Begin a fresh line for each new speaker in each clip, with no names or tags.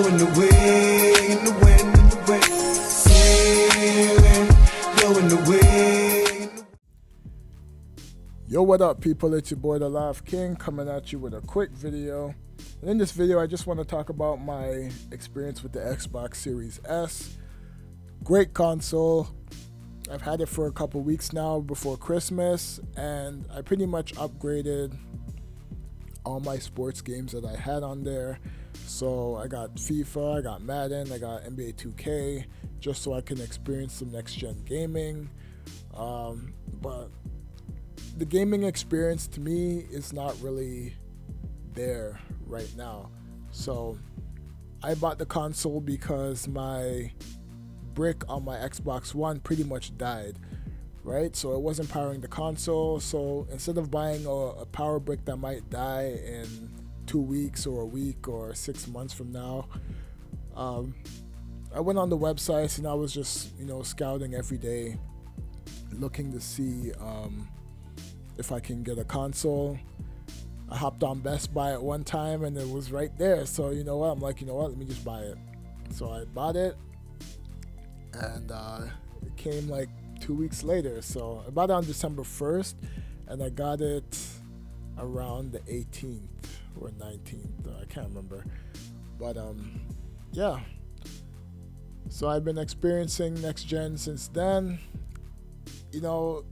blowing away in the wind, sailing, blowing away.
Yo, what up, people? It's your boy, the Live King, coming at you with a quick video. And in this video, I just want to talk about my experience with the Xbox Series S. Great console. I've had it for a couple weeks now before Christmas, and I pretty much upgraded all my sports games that I had on there. So I got FIFA, I got Madden, I got NBA 2K, just so I can experience some next-gen gaming. But the gaming experience to me is not really there right now. So I bought the console because my brick on my Xbox One pretty much died, right? So it wasn't powering the console. So instead of buying a power brick that might die in 2 weeks or a week or 6 months from now, I went on the websites and I was just, scouting every day, looking to see if I can get a console. I hopped on Best Buy at one time and it was right there. So I'm like, let me just buy it. So I bought it, and it came like 2 weeks later. So I bought it on December 1st, and I got it around the 18th or 19th. I can't remember. But yeah. So I've been experiencing next gen since then.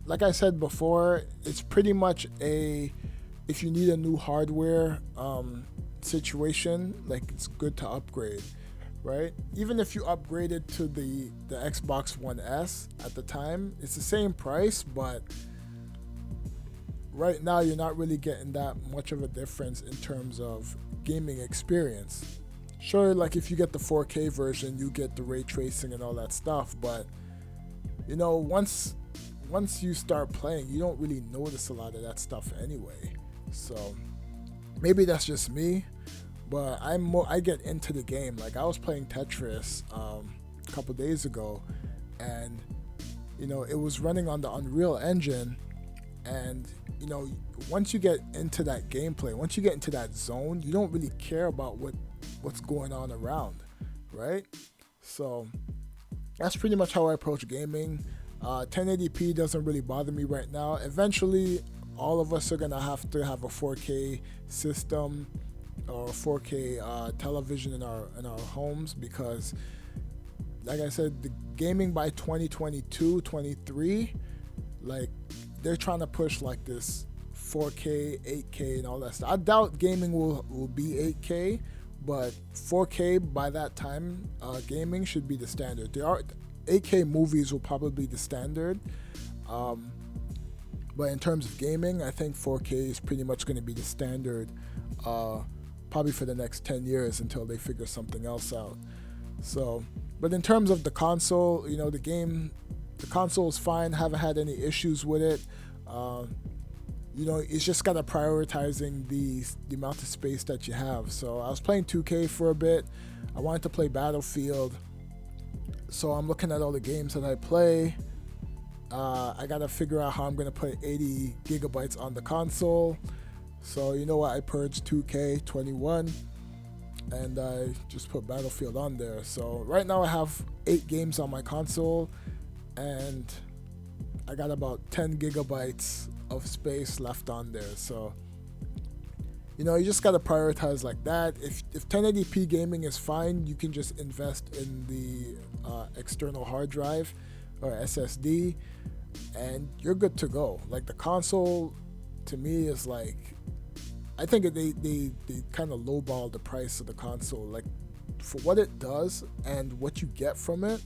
Like I said before, it's pretty much if you need a new hardware situation, like it's good to upgrade, right? Even if you upgraded to the Xbox One S at the time, it's the same price, but right now you're not really getting that much of a difference in terms of gaming experience. Sure, like if you get the 4K version, you get the ray tracing and all that stuff, but once you start playing, you don't really notice a lot of that stuff anyway. So maybe that's just me, but I get into the game. Like I was playing Tetris a couple days ago, and it was running on the Unreal Engine, and once you get into that gameplay, once you get into that zone, you don't really care about what's going on around, right? So that's pretty much how I approach gaming. 1080p doesn't really bother me right now. Eventually, all of us are gonna have to have a 4K system or 4K television in our homes, because, like I said, the gaming by 2022, 23, like they're trying to push like this 4K, 8K, and all that stuff. I doubt gaming will be 8K, but 4K by that time, gaming should be the standard. 8K movies will probably be the standard, but in terms of gaming, I think 4K is pretty much going to be the standard, probably for the next 10 years until they figure something else out. So, but in terms of the console, the console is fine. Haven't had any issues with it. It's just kind of prioritizing the amount of space that you have. So I was playing 2K for a bit. I wanted to play Battlefield. So I'm looking at all the games that I play. I gotta figure out how I'm gonna put 80 gigabytes on the console. So you know what? I purged 2K21 and I just put Battlefield on there. So right now I have 8 games on my console, and I got about 10 gigabytes of space left on there. So you just gotta prioritize like that. If 1080p gaming is fine, you can just invest in the external hard drive or SSD, and you're good to go. Like the console, to me, is like, I think they kind of lowball the price of the console. Like for what it does and what you get from it,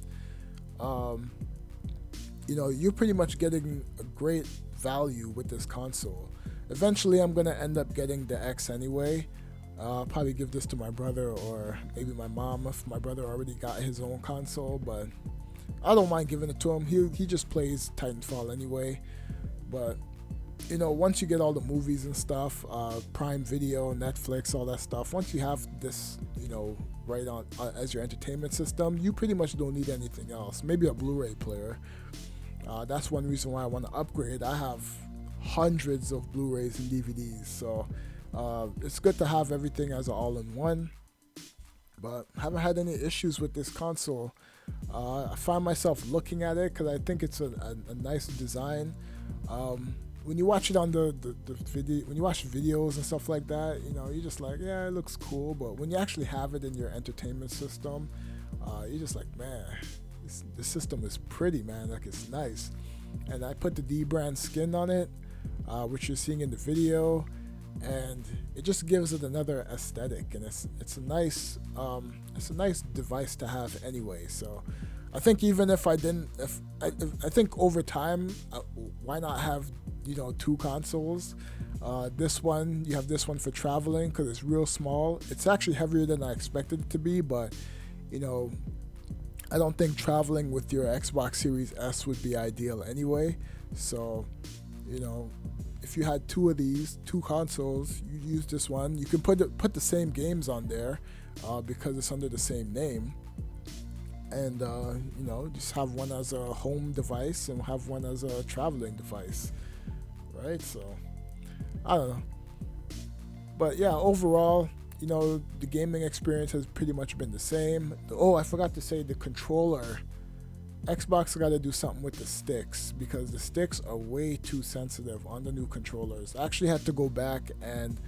you're pretty much getting a great value with this console. Eventually, I'm gonna end up getting the X anyway. I'll probably give this to my brother or maybe my mom if my brother already got his own console, but I don't mind giving it to him. He just plays Titanfall anyway. But once you get all the movies and stuff, Prime Video, Netflix, all that stuff, once you have this, right on as your entertainment system, you pretty much don't need anything else. Maybe a Blu-ray player. That's one reason why I want to upgrade. I have hundreds of Blu-rays and DVDs, so it's good to have everything as an all-in-one. but haven't had any issues with this console. I find myself looking at it because I think it's a nice design. When you watch it on the video, when you watch videos and stuff like that, you're just like, yeah, it looks cool. But when you actually have it in your entertainment system, you're just like, man, this system is pretty, man. Like, it's nice. And I put the D brand skin on it, which you're seeing in the video, and it just gives it another aesthetic. And it's a nice device to have anyway. So I think even if I didn't, if I think over time, why not have two consoles? This one, you have this one for traveling because it's real small. It's actually heavier than I expected it to be, but I don't think traveling with your Xbox Series S would be ideal anyway. So, if you had two of these, two consoles, you use this one. You can put the same games on there because it's under the same name. And, just have one as a home device and have one as a traveling device. Right? So, I don't know. But yeah, overall, the gaming experience has pretty much been the same. Oh, I forgot to say the controller. Xbox got to do something with the sticks because the sticks are way too sensitive on the new controllers. I actually had to go back and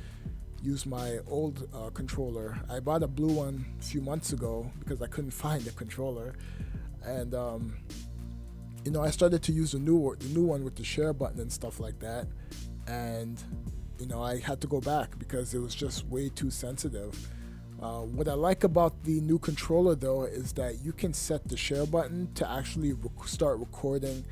use my old controller. I bought a blue one a few months ago because I couldn't find the controller. And, I started to use the new one with the share button and stuff like that. And I had to go back because it was just way too sensitive. What I like about the new controller, though, is that you can set the share button to actually start recording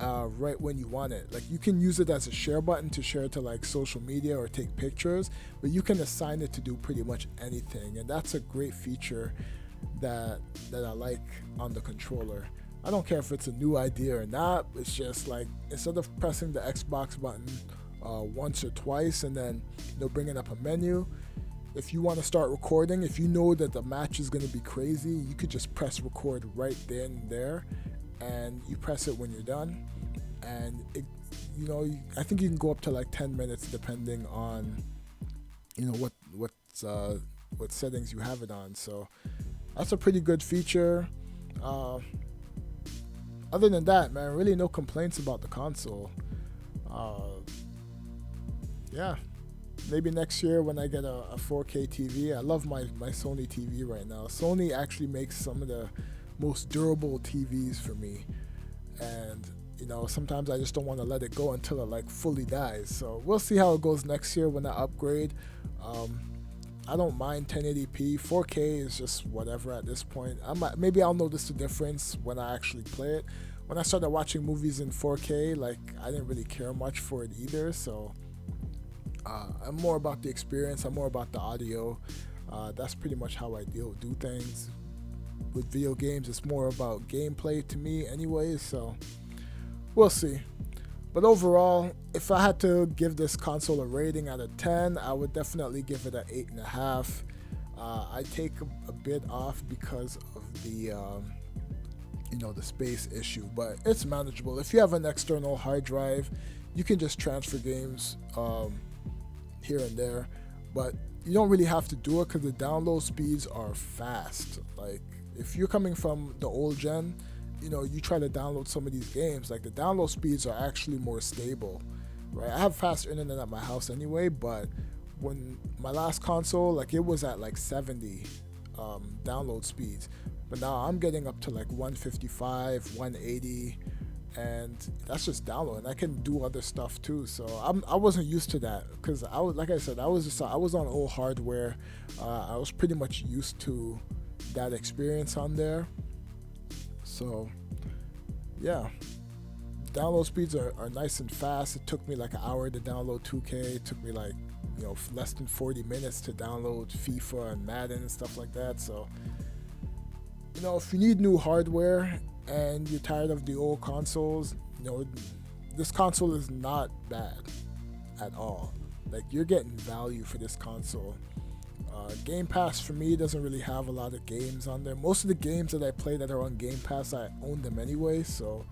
right when you want it. Like, you can use it as a share button to share to like social media or take pictures, but you can assign it to do pretty much anything, and that's a great feature that I like on the controller. I don't care if it's a new idea or not. It's just like, instead of pressing the Xbox button once or twice and then bringing up a menu, if you want to start recording, if you know that the match is going to be crazy, you could just press record right then and there, and you press it when you're done. And I think you can go up to like 10 minutes depending on what settings you have it on. So that's a pretty good feature. Other than that, man, really no complaints about the console. Yeah, maybe next year when I get a 4K TV. I love my Sony TV right now. Sony actually makes some of the most durable TVs for me, and sometimes I just don't want to let it go until it like fully dies. So we'll see how it goes next year when I upgrade. I don't mind 1080p. 4K is just whatever at this point. Maybe I'll notice the difference when I actually play it. When I started watching movies in 4K, like, I didn't really care much for it either. So I'm more about the experience. I'm more about the audio. That's pretty much how I do things. With video games, it's more about gameplay to me anyway. So we'll see. But overall, if I had to give this console a rating out of 10, I would definitely give it an 8.5. I take a bit off because of the the space issue, but it's manageable. If you have an external hard drive, you can just transfer games here and there, but you don't really have to do it because the download speeds are fast. Like, if you're coming from the old gen, you try to download some of these games, like, the download speeds are actually more stable, right? I have fast internet at my house anyway, but when my last console, like, it was at like 70 download speeds, but now I'm getting up to like 155, 180, and that's just download, and I can do other stuff too. So I wasn't used to that because I was, like I said, I was on old hardware. I was pretty much used to that experience on there. So yeah, download speeds are nice and fast. It took me like an hour to download 2K. It took me like less than 40 minutes to download FIFA and Madden and stuff like that. So if you need new hardware and you're tired of the old consoles, this console is not bad at all. Like, you're getting value for this console. Game Pass for me doesn't really have a lot of games on there. Most of the games that I play that are on Game Pass, I own them anyway. So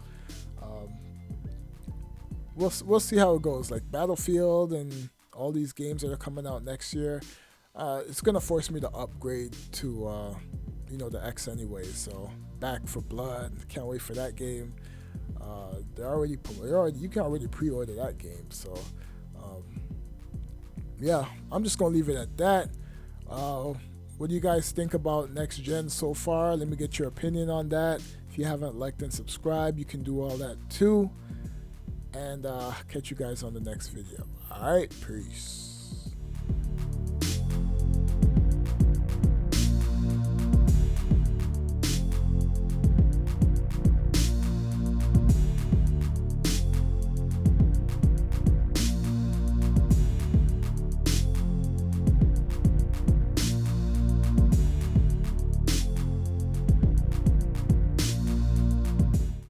we'll see how it goes. Like Battlefield and all these games that are coming out next year, it's gonna force me to upgrade to the X anyway. So Back for Blood, can't wait for that game. You can already pre-order that game. So yeah, I'm just gonna leave it at that. What do you guys think about next gen so far? Let me get your opinion on that. If you haven't liked and subscribed, you can do all that too. And catch you guys on the next video. All right, peace.